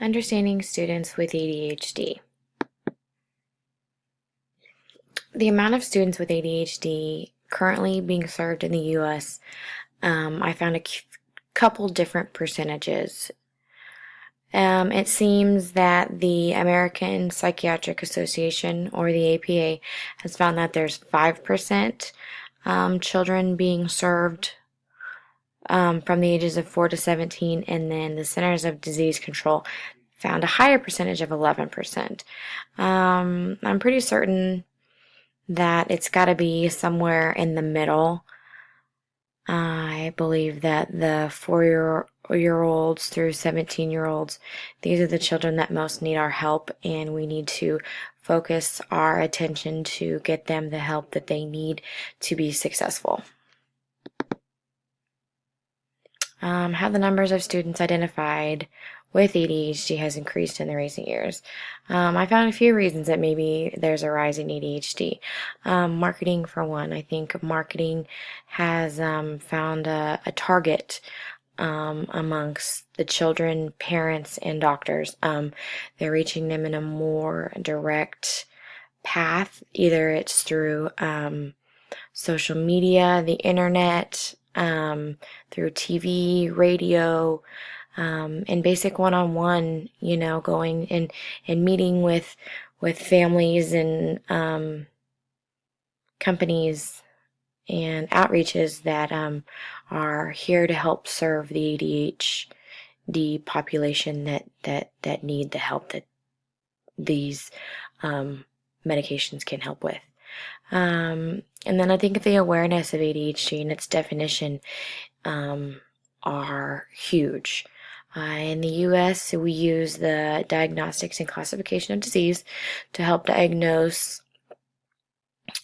Understanding students with ADHD. The amount of students with ADHD currently being served in the U.S., I found a couple different percentages. It seems that the American Psychiatric Association, or the APA, has found that there's 5% children being served from the ages of 4 to 17, and then the Centers of Disease Control found a higher percentage of 11%. I'm pretty certain that it's got to be somewhere in the middle. I believe that the 4-year-olds through 17-year-olds, these are the children that most need our help, and we need to focus our attention to get them the help that they need to be successful. How the numbers of students identified with ADHD has increased in the recent years. I found a few reasons that maybe there's a rise in ADHD. Marketing, for one. I think marketing has found a target amongst the children, parents, and doctors. They're reaching them in a more direct path. Either it's through social media, the internet, through TV, radio, and basic one-on-one, going and meeting with families and companies and outreaches that are here to help serve the ADHD population that need the help that these medications can help with. And then I think the awareness of ADHD and its definition are huge. In the U.S., we use the Diagnostics and Classification of Disease to help diagnose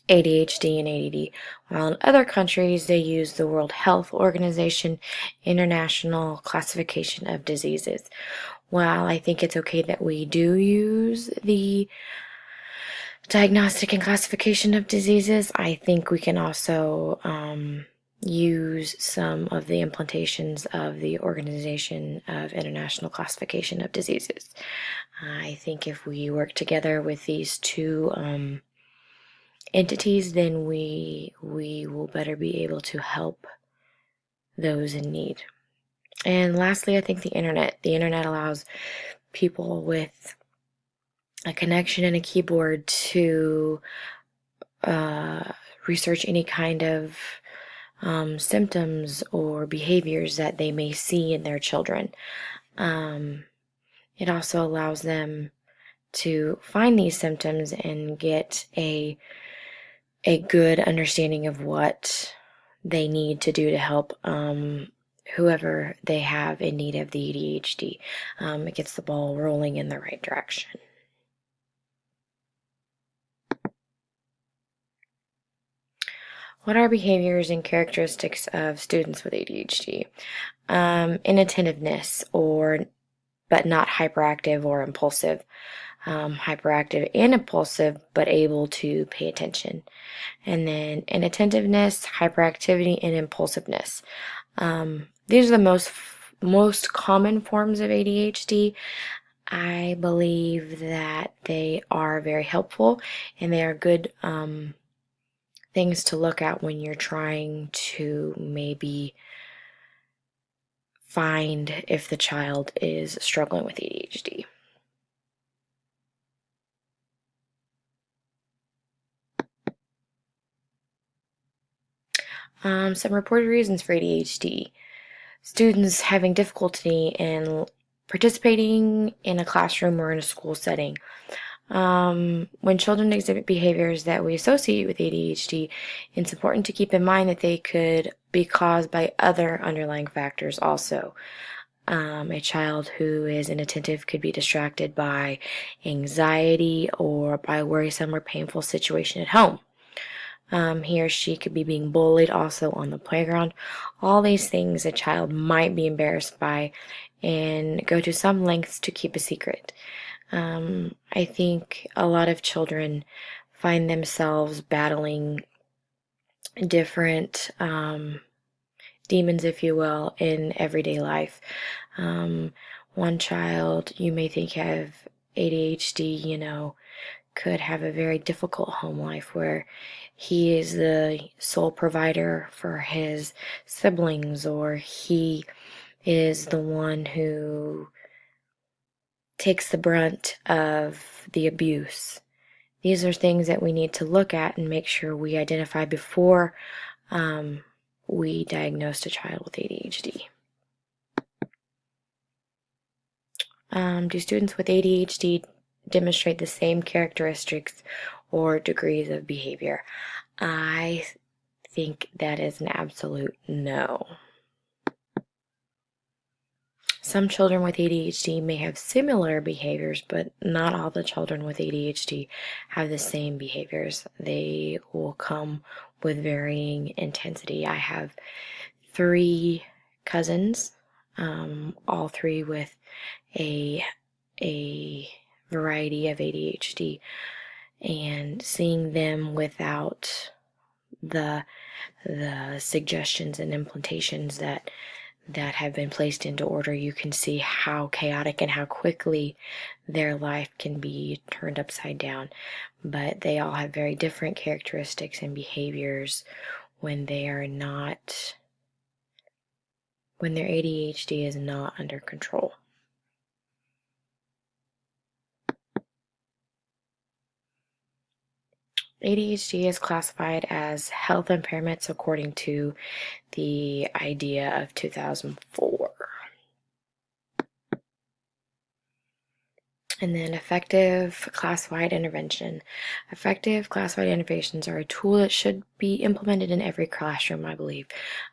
ADHD and ADD, while in other countries they use the World Health Organization International Classification of Diseases. While I think it's okay that we do use the Diagnostic and Classification of Diseases, I think we can also use some of the implementations of the Organization of International Classification of Diseases. I think if we work together with these two entities, then we will better be able to help those in need. And lastly, I think the internet allows people with a connection and a keyboard to research any kind of symptoms or behaviors that they may see in their children. It also allows them to find these symptoms and get a good understanding of what they need to do to help whoever they have in need of the ADHD. It gets the ball rolling in the right direction. What are behaviors and characteristics of students with ADHD? Inattentiveness, but not hyperactive or impulsive. Hyperactive and impulsive, but able to pay attention. And then inattentiveness, hyperactivity, and impulsiveness. These are the most common forms of ADHD. I believe that they are very helpful, and they are good things to look at when you're trying to maybe find if the child is struggling with ADHD. Some reported reasons for ADHD. Students having difficulty in participating in a classroom or in a school setting. When children exhibit behaviors that we associate with ADHD, it's important to keep in mind that they could be caused by other underlying factors also. A child who is inattentive could be distracted by anxiety or by a worrisome or painful situation at home. He or she could be being bullied also on the playground. All these things a child might be embarrassed by and go to some lengths to keep a secret. I think a lot of children find themselves battling different demons, if you will, in everyday life. One One child you may think have ADHD, could have a very difficult home life where he is the sole provider for his siblings, or he is the one who takes the brunt of the abuse. These are things that we need to look at and make sure we identify before we diagnosed a child with ADHD. Do students with ADHD demonstrate the same characteristics or degrees of behavior? I think that is an absolute no. Some children with ADHD may have similar behaviors, but not all the children with ADHD have the same behaviors. They will come with varying intensity. I have 3 cousins, all 3 with a variety of ADHD, and seeing them without the suggestions and implementations that have been placed into order, you can see how chaotic and how quickly their life can be turned upside down. But they all have very different characteristics and behaviors when their ADHD is not under control. ADHD is classified as health impairments according to the IDEA of 2004. And then effective class-wide intervention. Effective class-wide interventions are a tool that should be implemented in every classroom, I believe,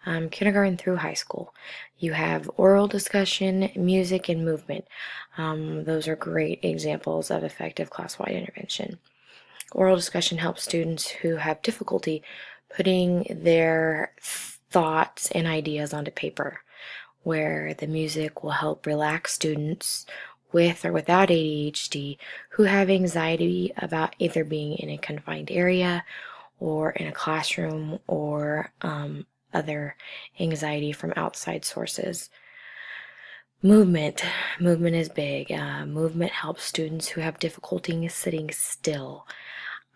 kindergarten through high school. You have oral discussion, music, and movement. Those are great examples of effective class-wide intervention. Oral discussion helps students who have difficulty putting their thoughts and ideas onto paper, where the music will help relax students with or without ADHD who have anxiety about either being in a confined area or in a classroom, or other anxiety from outside sources. Movement is big. Movement helps students who have difficulty sitting still.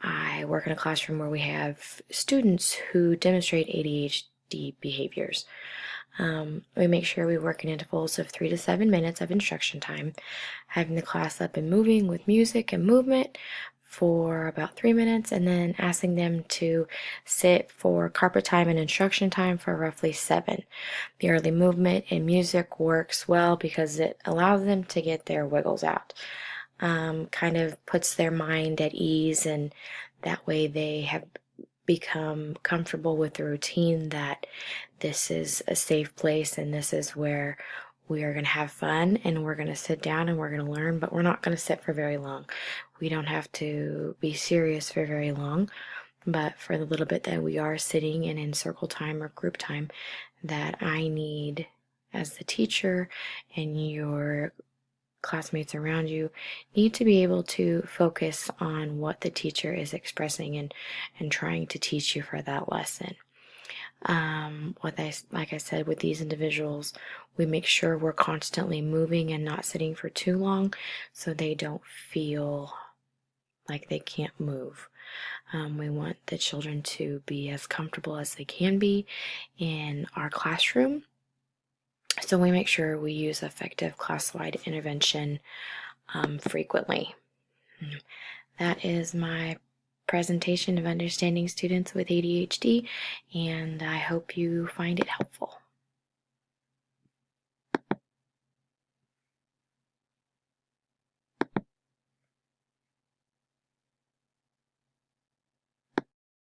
I work in a classroom where we have students who demonstrate ADHD behaviors. We make sure we work in intervals of 3 to 7 minutes of instruction time, having the class up and moving with music and movement for about 3 minutes, and then asking them to sit for carpet time and instruction time for roughly 7. The early movement and music works well because it allows them to get their wiggles out. Kind of puts their mind at ease, and that way they have become comfortable with the routine that this is a safe place and this is where we are going to have fun and we're going to sit down and we're going to learn, but we're not going to sit for very long. We don't have to be serious for very long, but for the little bit that we are sitting and in circle time or group time, that I need as the teacher and your classmates around you need to be able to focus on what the teacher is expressing and trying to teach you for that lesson. Like I said, with these individuals, we make sure we're constantly moving and not sitting for too long so they don't feel like they can't move. We want the children to be as comfortable as they can be in our classroom. So we make sure we use effective class-wide intervention frequently. That is my presentation of understanding students with ADHD, and I hope you find it helpful.